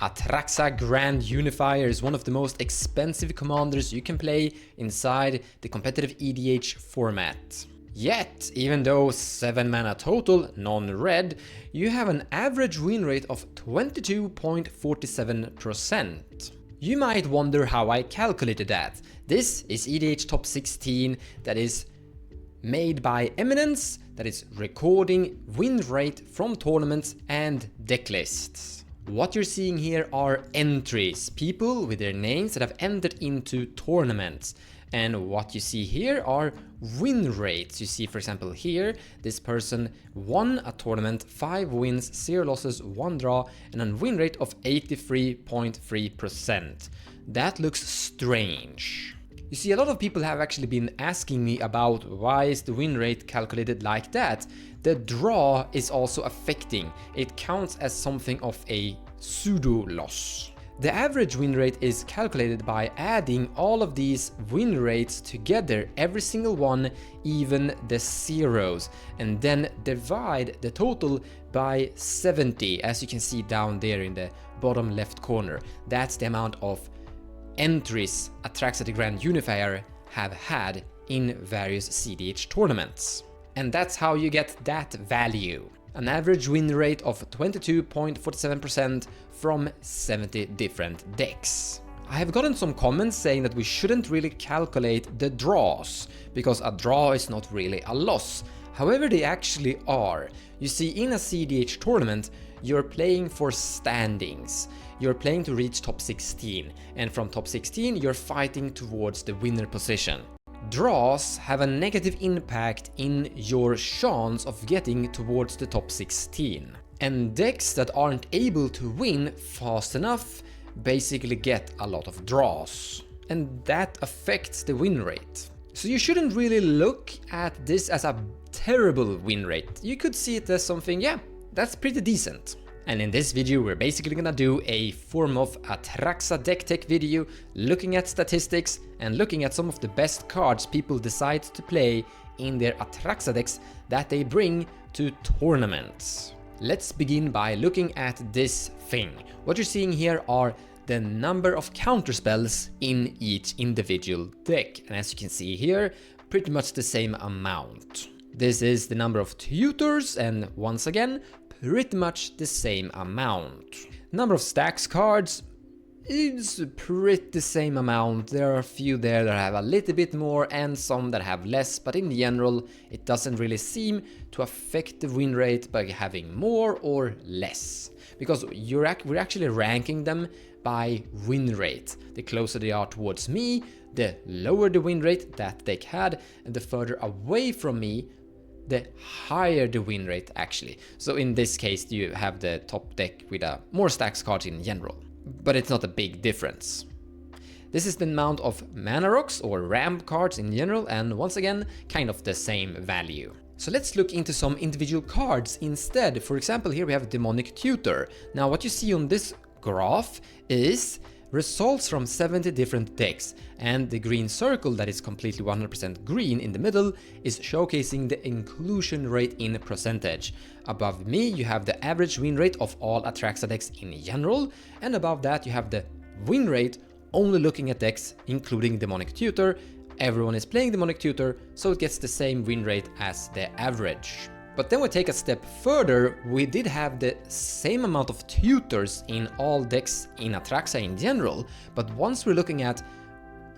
Atraxa Grand Unifier is one of the most expensive commanders you can play inside the competitive EDH format. Yet, even though 7 mana total, non-red, you have an average win rate of 22.47%. You might wonder how I calculated that. This is EDH Top 16 that is made by Eminence, that is recording win rate from tournaments and deck lists. What you're seeing here are entries, people with their names that have entered into tournaments. And what you see here are win rates. You see, for example, here, this person won a tournament, 5 wins, 0 losses, 1 draw, and a win rate of 83.3%. That looks strange. You see, a lot of people have actually been asking me about why is the win rate calculated like that. The draw is also affecting. It counts as something of a pseudo loss. The average win rate is calculated by adding all of these win rates together, every single one, even the zeros, and then divide the total by 70, as you can see down there in the bottom left corner. That's the amount of entries Atraxa the Grand Unifier have had in various cEDH tournaments. And that's how you get that value. An average win rate of 22.47% from 70 different decks. I have gotten some comments saying that we shouldn't really calculate the draws, because a draw is not really a loss. However, they actually are. You see, in a cEDH tournament, you're playing for standings. You're playing to reach top 16, and from top 16 you're fighting towards the winner position. Draws have a negative impact in your chance of getting towards the top 16. And decks that aren't able to win fast enough basically get a lot of draws. And that affects the win rate. So you shouldn't really look at this as a terrible win rate. You could see it as something, yeah, that's pretty decent. And in this video we're basically gonna do a form of Atraxa deck tech video, looking at statistics and looking at some of the best cards people decide to play in their Atraxa decks that they bring to tournaments. Let's begin by looking at this thing. What you're seeing here are the number of counterspells in each individual deck, and as you can see here, pretty much the same amount. This is the number of tutors, and once again, pretty much the same amount. Number of stacks cards is pretty the same amount. There are a few there that have a little bit more and some that have less, but in general it doesn't really seem to affect the win rate by having more or less, because we're actually ranking them by win rate. The closer they are towards me, the lower the win rate that deck had, and the further away from me, the higher the win rate actually. So in this case you have the top deck with more stacks cards in general, but it's not a big difference. This is the amount of mana rocks or ramp cards in general, and once again kind of the same value. So let's look into some individual cards instead. For example, here we have Demonic Tutor. Now what you see on this graph is results from 70 different decks, and the green circle that is completely 100% green in the middle is showcasing the inclusion rate in percentage. Above me you have the average win rate of all Atraxa decks in general, and above that you have the win rate only looking at decks including Demonic Tutor. Everyone is playing Demonic Tutor, so it gets the same win rate as the average. But then we take a step further. We did have the same amount of tutors in all decks in Atraxa in general, but once we're looking at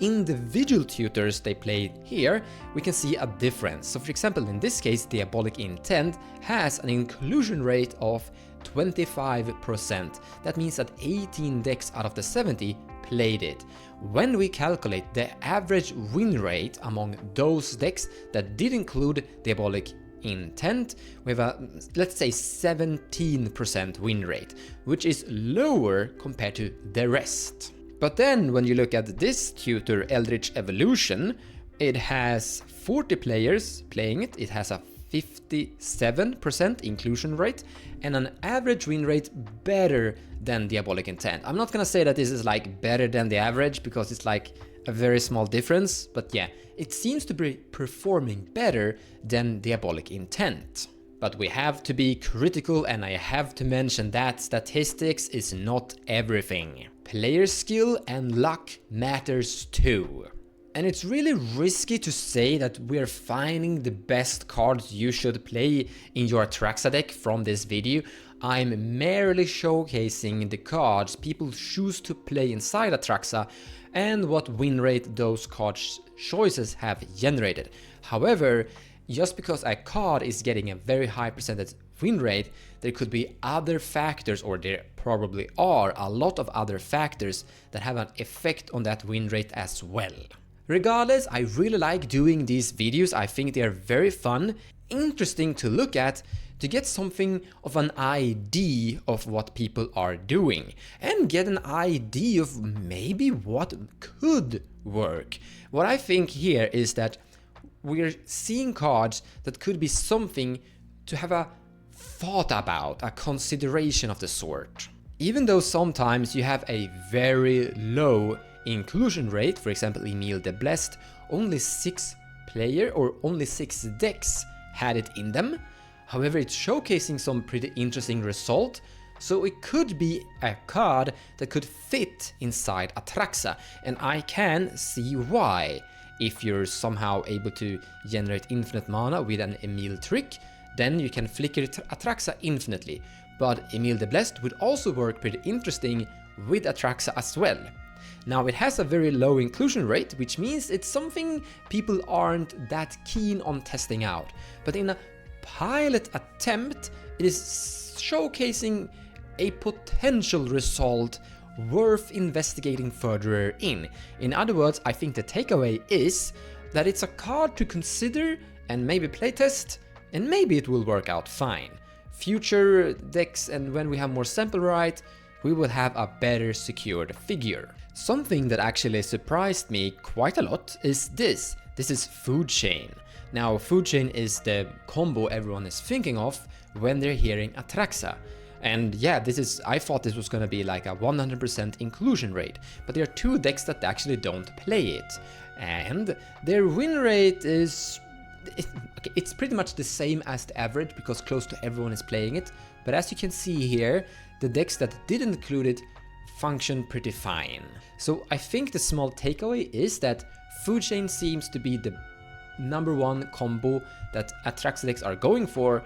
individual tutors they played here, we can see a difference. So for example, in this case, Diabolic Intent has an inclusion rate of 25%. That means that 18 decks out of the 70 played it. When we calculate the average win rate among those decks that did include Diabolic Intent, we have a, let's say, 17% win rate, which is lower compared to the rest. But then when you look at this tutor, Eldritch Evolution, it has 40 players playing it. It has a 57% inclusion rate and an average win rate better than Diabolic Intent. I'm not gonna say that this is like better than the average, because it's like a very small difference, but yeah, it seems to be performing better than Diabolic Intent. But we have to be critical, and I have to mention that statistics is not everything. Player skill and luck matters too. And it's really risky to say that we're finding the best cards you should play in your Atraxa deck from this video. I'm merely showcasing the cards people choose to play inside Atraxa and what win rate those cards' choices have generated. However, just because a card is getting a very high percentage win rate, there could be other factors, or there probably are a lot of other factors that have an effect on that win rate as well. Regardless, I really like doing these videos. I think they are very fun, interesting to look at, to get something of an idea of what people are doing and get an idea of maybe what could work. What I think here is that we're seeing cards that could be something to have a thought about, a consideration of the sort. Even though sometimes you have a very low inclusion rate, for example Emil the Blessed, only 6 player or only 6 decks had it in them. However, it's showcasing some pretty interesting result, so it could be a card that could fit inside Atraxa, and I can see why. If you're somehow able to generate infinite mana with an Emil trick, then you can flicker Atraxa infinitely. But Emil the Blessed would also work pretty interesting with Atraxa as well. Now it has a very low inclusion rate, which means it's something people aren't that keen on testing out. But in a pilot attempt, it is showcasing a potential result worth investigating further in. In other words, I think the takeaway is that it's a card to consider and maybe playtest, and maybe it will work out fine. Future decks, and when we have more sample right, we will have a better secured figure. Something that actually surprised me quite a lot is this. This is Food Chain. Now, Food Chain is the combo everyone is thinking of when they're hearing Atraxa. And yeah, I thought this was gonna be like a 100% inclusion rate, but there are 2 decks that actually don't play it. And their win rate is... it's pretty much the same as the average because close to everyone is playing it. But as you can see here, the decks that didn't include it function pretty fine. So I think the small takeaway is that Food Chain seems to be the #1 combo that Atraxa decks are going for,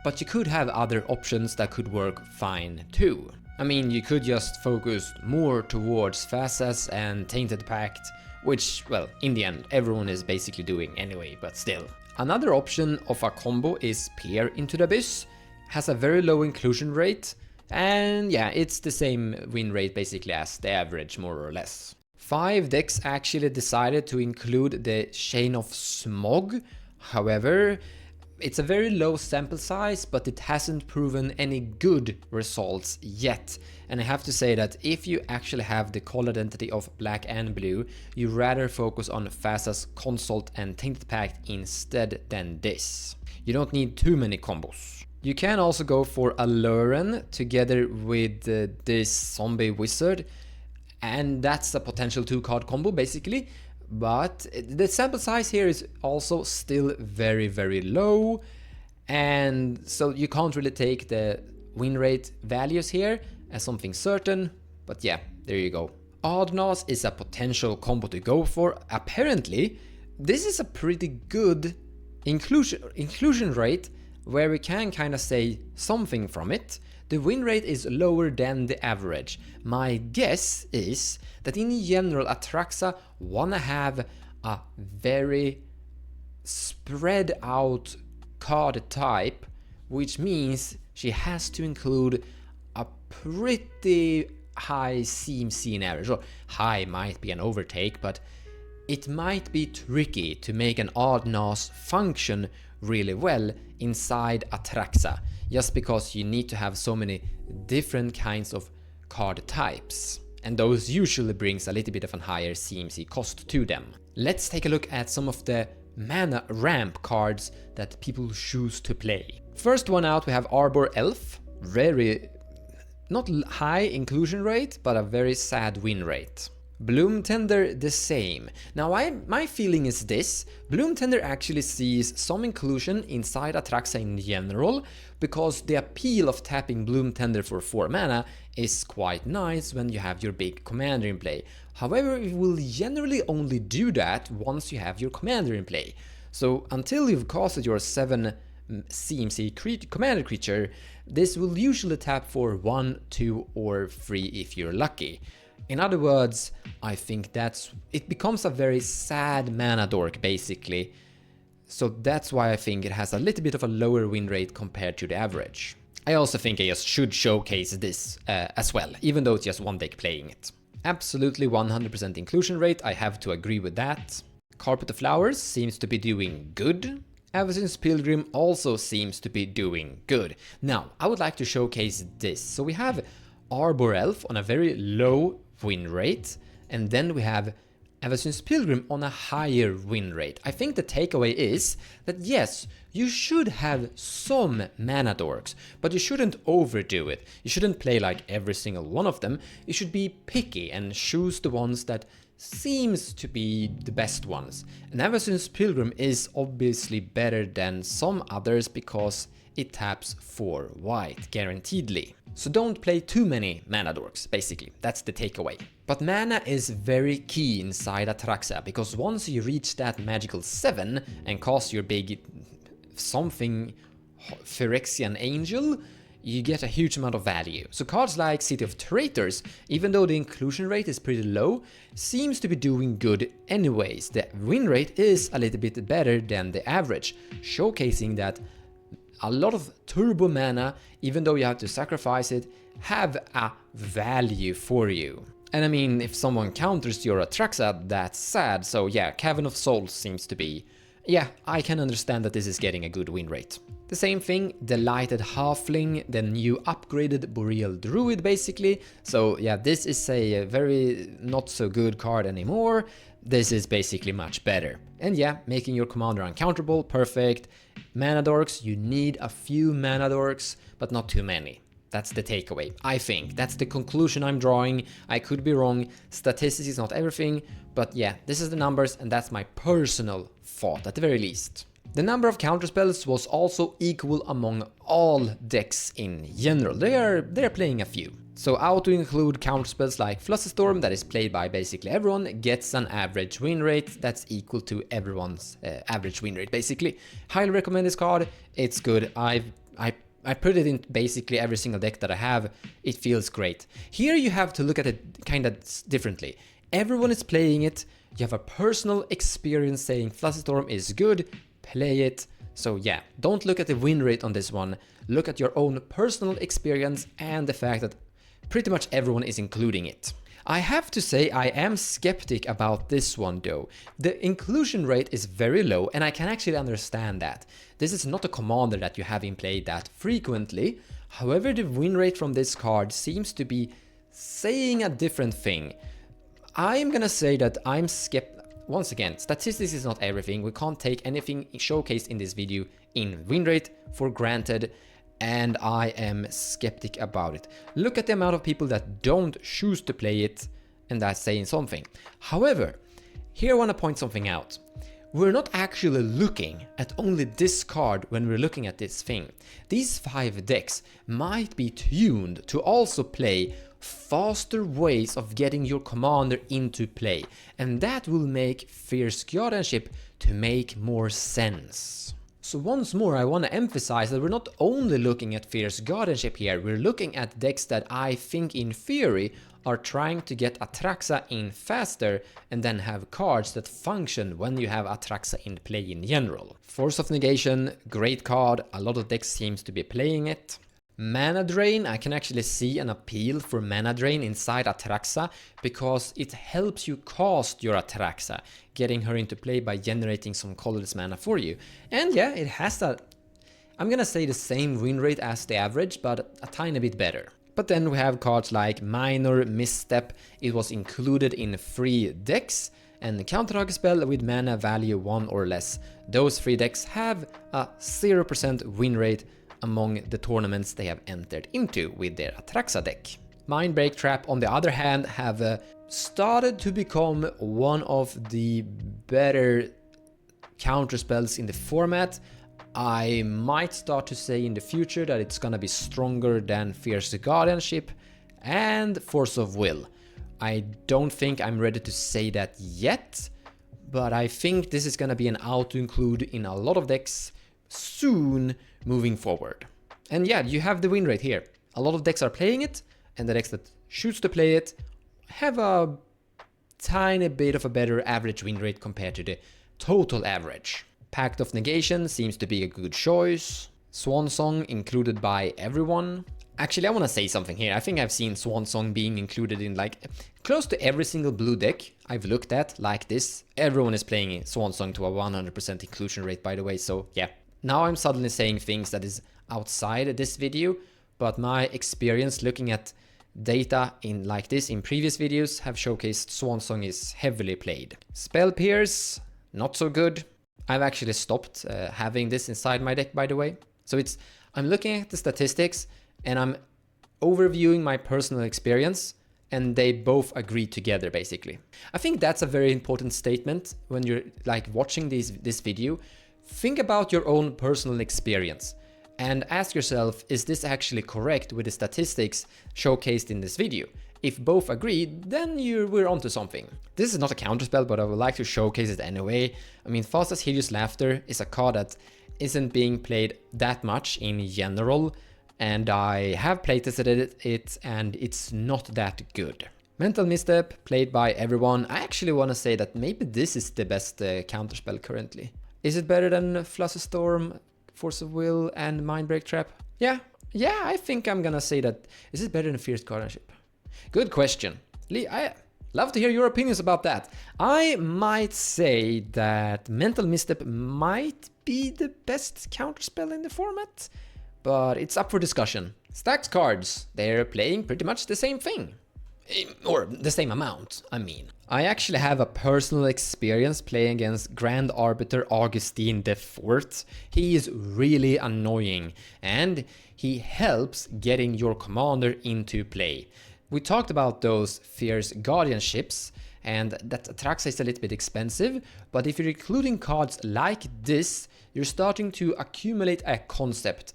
but you could have other options that could work fine too. I mean, you could just focus more towards Phasas and Tainted Pact, which, well, in the end, everyone is basically doing anyway, but still. Another option of a combo is Peer into the Abyss, has a very low inclusion rate, and yeah, it's the same win rate basically as the average, more or less. 5 decks actually decided to include the Chain of Smog. However, it's a very low sample size, but it hasn't proven any good results yet. And I have to say that if you actually have the color identity of black and blue, you rather focus on Phasas, Consult and Tainted Pact instead than this. You don't need too many combos. You can also go for Alluren together with this Zombie Wizard, and that's a potential 2-card combo basically. But the sample size here is also still very, very low, and so you can't really take the win rate values here as something certain, but yeah, there you go. Oddnos is a potential combo to go for. Apparently, this is a pretty good inclusion rate where we can kind of say something from it. The win rate is lower than the average. My guess is that in general Atraxa wanna have a very spread out card type, which means she has to include a pretty high CMC in average. Or high might be an overtake, but it might be tricky to make an Oddnos function really well inside Atraxa, just because you need to have so many different kinds of card types, and those usually brings a little bit of a higher CMC cost to them. Let's take a look at some of the mana ramp cards that people choose to play. First one out, we have Arbor Elf. Very not high inclusion rate, but a very sad win rate. Bloom Tender the same. Now my feeling is this: Bloom Tender actually sees some inclusion inside Atraxa in general, because the appeal of tapping Bloom Tender for 4 mana is quite nice when you have your big commander in play. However, it will generally only do that once you have your commander in play. So until you've casted your 7 CMC commander creature, this will usually tap for 1, 2 or 3 if you're lucky. In other words, I think it becomes a very sad mana dork basically. So that's why I think it has a little bit of a lower win rate compared to the average. I also think I just should showcase this as well, even though it's just one deck playing it. Absolutely 100% inclusion rate, I have to agree with that. Carpet of Flowers seems to be doing good. Avacyn's Pilgrim also seems to be doing good. Now, I would like to showcase this. So we have Arbor Elf on a very low win rate, and then we have Avacyn's Pilgrim on a higher win rate. I think the takeaway is that yes, you should have some mana dorks, but you shouldn't overdo it. You shouldn't play like every single one of them. You should be picky and choose the ones that seems to be the best ones. And Avacyn's Pilgrim is obviously better than some others because it taps 4 white guaranteedly. So don't play too many mana dorks, basically. That's the takeaway. But mana is very key inside Atraxa, because once you reach that magical 7 and cast your big something Phyrexian Angel, you get a huge amount of value. So cards like City of Traitors, even though the inclusion rate is pretty low, seems to be doing good anyways. The win rate is a little bit better than the average, showcasing that a lot of turbo mana, even though you have to sacrifice it, have a value for you. And I mean, if someone counters your Atraxa, that's sad. So yeah, Cavern of Souls seems to be... yeah, I can understand that this is getting a good win rate. The same thing, Delighted Halfling, the new upgraded Boreal Druid basically. So yeah, this is a very not so good card anymore. This is basically much better. And yeah, making your commander uncounterable, perfect. Mana dorks, you need a few mana dorks, but not too many. That's the takeaway, I think. That's the conclusion I'm drawing. I could be wrong, statistics is not everything, but yeah, this is the numbers and that's my personal thought at the very least. The number of counterspells was also equal among all decks in general. They're playing a few. So auto include counterspells like Flusterstorm that is played by basically everyone gets an average win rate that's equal to everyone's average win rate basically. Highly recommend this card, it's good. I put it in basically every single deck that I have. It feels great. Here you have to look at it kind of differently. Everyone is playing it. You have a personal experience saying Flusterstorm is good. Play it. So yeah, don't look at the win rate on this one. Look at your own personal experience and the fact that pretty much everyone is including it. I have to say I am skeptic about this one though. The inclusion rate is very low and I can actually understand that. This is not a commander that you have in play that frequently. However, the win rate from this card seems to be saying a different thing. I'm gonna say that I'm skeptical. Once again, statistics is not everything. We can't take anything showcased in this video in win rate for granted. And I am skeptic about it. Look at the amount of people that don't choose to play it, and that's saying something. However, here I want to point something out. We're not actually looking at only this card when we're looking at this thing. These 5 decks might be tuned to also play faster ways of getting your commander into play, and that will make Fierce Guardianship to make more sense. So once more, I want to emphasize that we're not only looking at Fierce Guardianship here, we're looking at decks that I think in theory are trying to get Atraxa in faster and then have cards that function when you have Atraxa in play in general. Force of Negation, great card, a lot of decks seems to be playing it. Mana Drain, I can actually see an appeal for Mana Drain inside Atraxa because it helps you cast your Atraxa, getting her into play by generating some colorless mana for you. And yeah, it has a, I'm gonna say the same win rate as the average, but a tiny bit better. But then we have cards like Minor Misstep, it was included in 3 decks, and Counter Spell with mana value 1 or less. Those 3 decks have a 0% win rate among the tournaments they have entered into with their Atraxa deck. Mindbreak Trap on the other hand have started to become one of the better counterspells in the format. I might start to say in the future that it's gonna be stronger than Fierce Guardianship and Force of Will. I don't think I'm ready to say that yet, but I think this is gonna be an auto include in a lot of decks soon moving forward. And yeah, you have the win rate here. A lot of decks are playing it, and the decks that choose to play it have a tiny bit of a better average win rate compared to the total average. Pact of Negation seems to be a good choice. Swan Song included by everyone. Actually, I want to say something here. I think I've seen Swan Song being included in like close to every single blue deck I've looked at like this. Everyone is playing Swan Song to a 100% inclusion rate, by the way, so yeah. Now I'm suddenly saying things that is outside this video, but my experience looking at data in like this in previous videos have showcased Swan Song is heavily played. Spell Pierce, not so good. I've actually stopped having this inside my deck, by the way. So I'm looking at the statistics and I'm overviewing my personal experience, and they both agree together basically. I think that's a very important statement when you're like watching this video. Think about your own personal experience and ask yourself, is this actually correct with the statistics showcased in this video? If both agree, then we're onto something. This is not a counterspell, but I would like to showcase it anyway. I mean, Fasta's Hideous Laughter is a card that isn't being played that much in general, and I have playtested it and it's not that good. Mental Misstep, played by everyone. I actually want to say that maybe this is the best counterspell currently. Is it better than Flusterstorm, Force of Will, and Mindbreak Trap? Yeah, I think I'm gonna say that. Is it better than Fierce Guardianship? Good question. Lee, I love to hear your opinions about that. I might say that Mental Misstep might be the best counterspell in the format, but it's up for discussion. Stacked cards, they're playing pretty much the same thing. Or the same amount, I mean. I actually have a personal experience playing against Grand Arbiter Augustine IV. He is really annoying, and he helps getting your commander into play. We talked about those Fierce Guardianships, and that Atraxa is a little bit expensive, but if you're including cards like this, you're starting to accumulate a concept.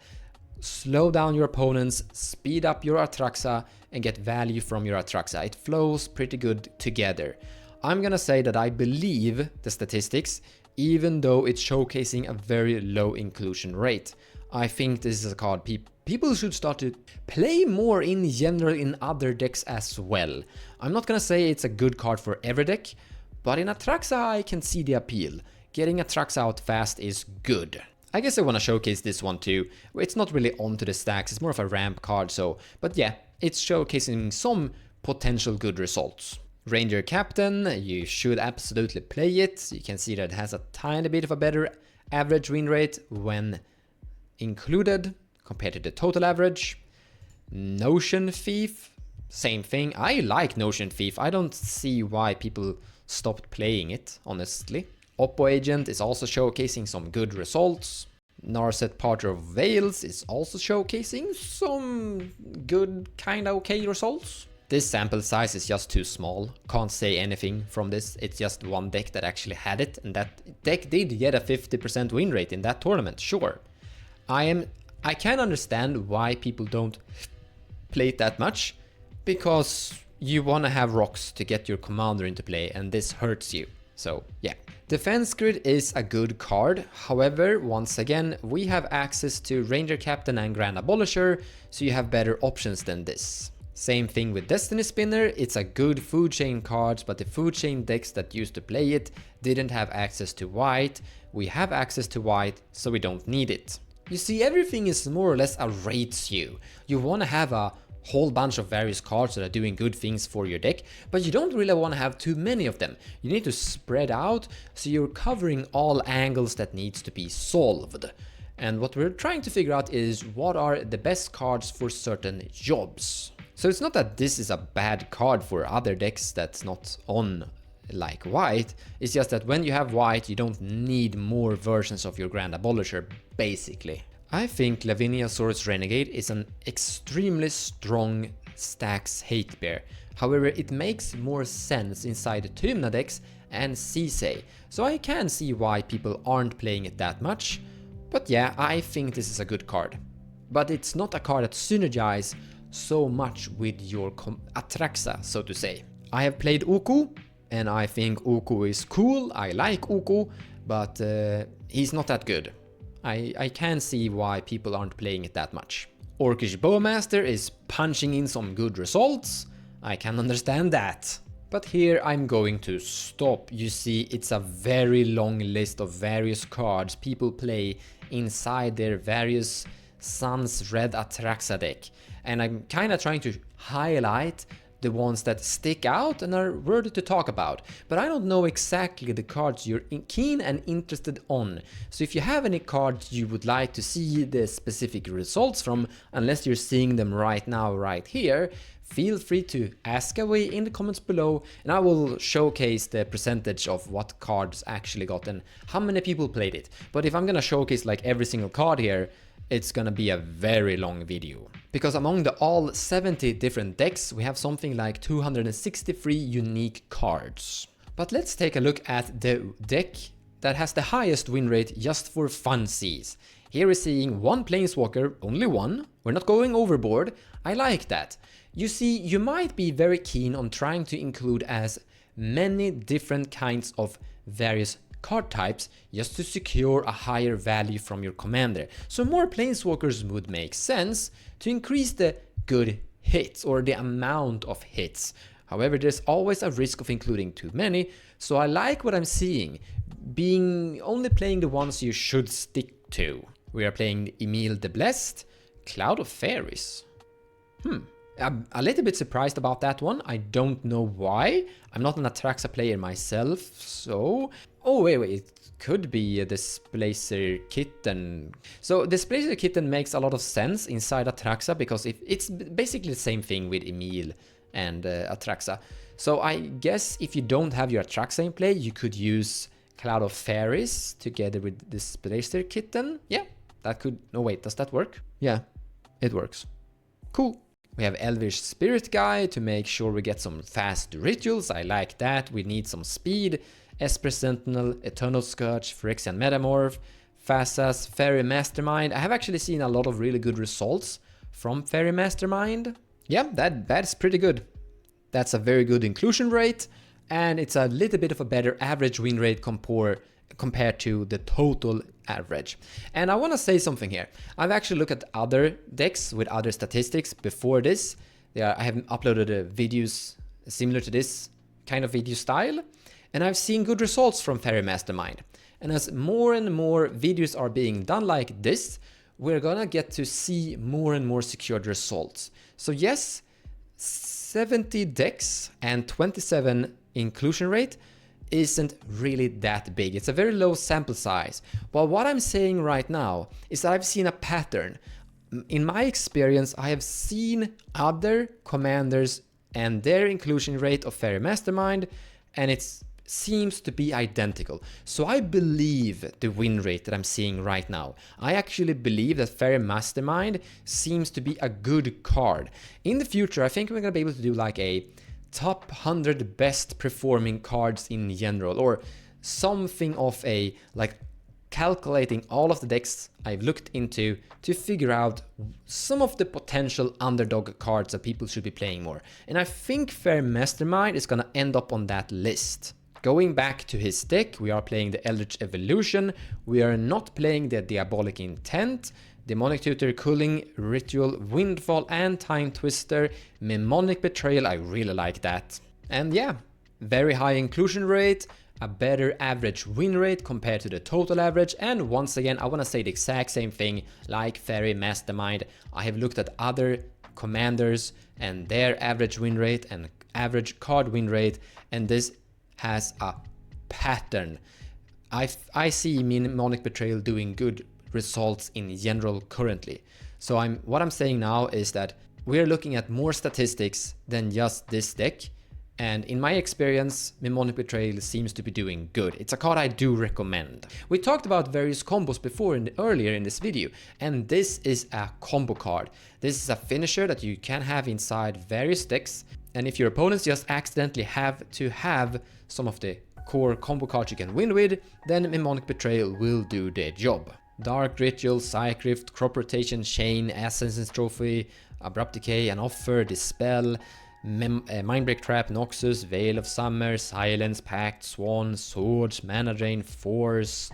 Slow down your opponents, speed up your Atraxa, and get value from your Atraxa. It flows pretty good together. I'm gonna say that I believe the statistics, even though it's showcasing a very low inclusion rate. I think this is a card people should start to play more in general in other decks as well. I'm not gonna say it's a good card for every deck, but in Atraxa I can see the appeal. Getting Atraxa out fast is good. I guess I want to showcase this one too. It's not really onto the stacks, it's more of a ramp card, but yeah, it's showcasing some potential good results. Ranger Captain, you should absolutely play it. You can see that it has a tiny bit of a better average win rate when included compared to the total average. Notion Thief, same thing. I like Notion Thief. I don't see why people stopped playing it, honestly. Oppo Agent is also showcasing some good results. Narset Parter of Veils is also showcasing some good, kinda okay results. This sample size is just too small. Can't say anything from this. It's just one deck that actually had it, and that deck did get a 50% win rate in that tournament, sure. I can understand why people don't play it that much, because you want to have rocks to get your commander into play, and this hurts you. So yeah. Defense Grid is a good card, however, once again, we have access to Ranger Captain and Grand Abolisher, so you have better options than this. Same thing with Destiny Spinner, it's a good food chain card, but the food chain decks that used to play it didn't have access to white. We have access to white, so we don't need it. You see, everything is more or less a ratio. You want to have a whole bunch of various cards that are doing good things for your deck, but you don't really want to have too many of them. You need to spread out so you're covering all angles that needs to be solved. And what we're trying to figure out is what are the best cards for certain jobs. So it's not that this is a bad card for other decks that's not on like white, it's just that when you have white you don't need more versions of your Grand Abolisher, basically. I think Laviniasaurus Renegade is an extremely strong stacks Hate Bear. However, it makes more sense inside Tymna decks and cEDH, so I can see why people aren't playing it that much. But yeah, I think this is a good card. But it's not a card that synergizes so much with your Atraxa, so to say. I have played Uku, and I think Uku is cool, I like Uku, but he's not that good. I can see why people aren't playing it that much. Orcish Bowmaster is punching in some good results, I can understand that. But here I'm going to stop. You see, it's a very long list of various cards people play inside their various Sun's Red Atraxa deck. And I'm kinda trying to highlight the ones that stick out and are worthy to talk about. But I don't know exactly the cards you're keen and interested on. So if you have any cards you would like to see the specific results from, unless you're seeing them right now, right here, feel free to ask away in the comments below, and I will showcase the percentage of what cards actually got and how many people played it. But if I'm gonna showcase like every single card here, it's gonna be a very long video. Because among the all 70 different decks, we have something like 263 unique cards. But let's take a look at the deck that has the highest win rate just for funsies. Here we're seeing one Planeswalker, only one. We're not going overboard. I like that. You see, you might be very keen on trying to include as many different kinds of various card types just to secure a higher value from your commander. So more Planeswalkers would make sense to increase the good hits or the amount of hits. However, there's always a risk of including too many, so I like what I'm seeing, being only playing the ones you should stick to. We are playing Emil the Blessed, Cloud of Fairies. I'm a little bit surprised about that one. I don't know why. I'm not an Atraxa player myself, so... Oh, wait, it could be a Displacer Kitten. So Displacer Kitten makes a lot of sense inside Atraxa because it's basically the same thing with Emil and Atraxa. So I guess if you don't have your Atraxa in play, you could use Cloud of Fairies together with Displacer Kitten. Yeah, that could... No, wait, does that work? Yeah, it works. Cool. We have Elvish Spirit Guy to make sure we get some fast rituals. I like that. We need some speed. Esper Sentinel, Eternal Scourge, Phyrexian Metamorph, Phasas, Fairy Mastermind. I have actually seen a lot of really good results from Fairy Mastermind. Yeah, that's pretty good. That's a very good inclusion rate, and it's a little bit of a better average win rate compared to the total average. And I want to say something here. I've actually looked at other decks with other statistics before this. I have uploaded videos similar to this kind of video style, and I've seen good results from Fairy Mastermind. And as more and more videos are being done like this, we're gonna get to see more and more secured results. So yes, 70 decks and 27 inclusion rate isn't really that big. It's a very low sample size. But what I'm saying right now is that I've seen a pattern. In my experience, I have seen other commanders and their inclusion rate of Fairy Mastermind, and it seems to be identical. So I believe the win rate that I'm seeing right now. I actually believe that Fairy Mastermind seems to be a good card. In the future, I think we're gonna be able to do like a top 100 best performing cards in general, or something of a like calculating all of the decks I've looked into to figure out some of the potential underdog cards that people should be playing more. And I think Fairy Mastermind is gonna end up on that list. Going back to his deck, we are playing the Eldritch Evolution. We are not playing the Diabolic Intent, Demonic Tutor, Cooling, Ritual, Windfall, and Time Twister. Mnemonic Betrayal, I really like that. And yeah, very high inclusion rate, a better average win rate compared to the total average. And once again, I want to say the exact same thing like Fairy Mastermind. I have looked at other commanders and their average win rate and average card win rate, and this has a pattern. I see Mnemonic Betrayal doing good results in general currently. So what I'm saying now is that we're looking at more statistics than just this deck, And in my experience, Mnemonic Betrayal seems to be doing good. It's a card I do recommend. We talked about various combos before earlier in this video, and this is a combo card. This is a finisher that you can have inside various decks, and if your opponents just accidentally have to have some of the core combo cards you can win with, then Mnemonic Betrayal will do their job. Dark Ritual, Psych Rift, Crop Rotation, Chain, Assassin's Trophy, Abrupt Decay, Anouther, Dispel, Mindbreak Trap, Noxus, Veil of Summer, Silence, Pact, Swan, Swords, Mana Drain, Force,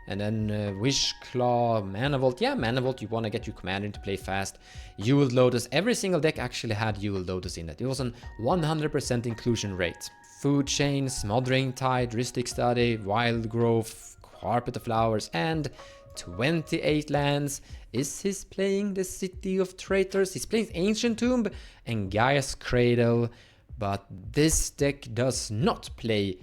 and then Wish Claw, Mana Vault. Yeah, Mana Vault, you want to get your commander to play fast. Jeweled Lotus, every single deck actually had Jeweled Lotus in it. It was an 100% inclusion rate. Food Chain, Smothering Tide, Rhystic Study, Wild Growth, Carpet of Flowers, and 28 lands. Is he playing the City of Traitors? He's playing Ancient Tomb and Gaia's Cradle, but this deck does not play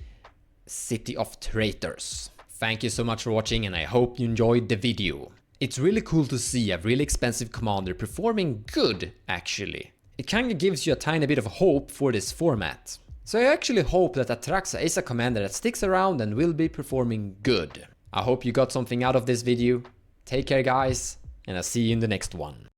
City of Traitors. Thank you so much for watching, and I hope you enjoyed the video. It's really cool to see a really expensive commander performing good, actually. It kinda gives you a tiny bit of hope for this format. So I actually hope that Atraxa is a commander that sticks around and will be performing good. I hope you got something out of this video. Take care guys, and I'll see you in the next one.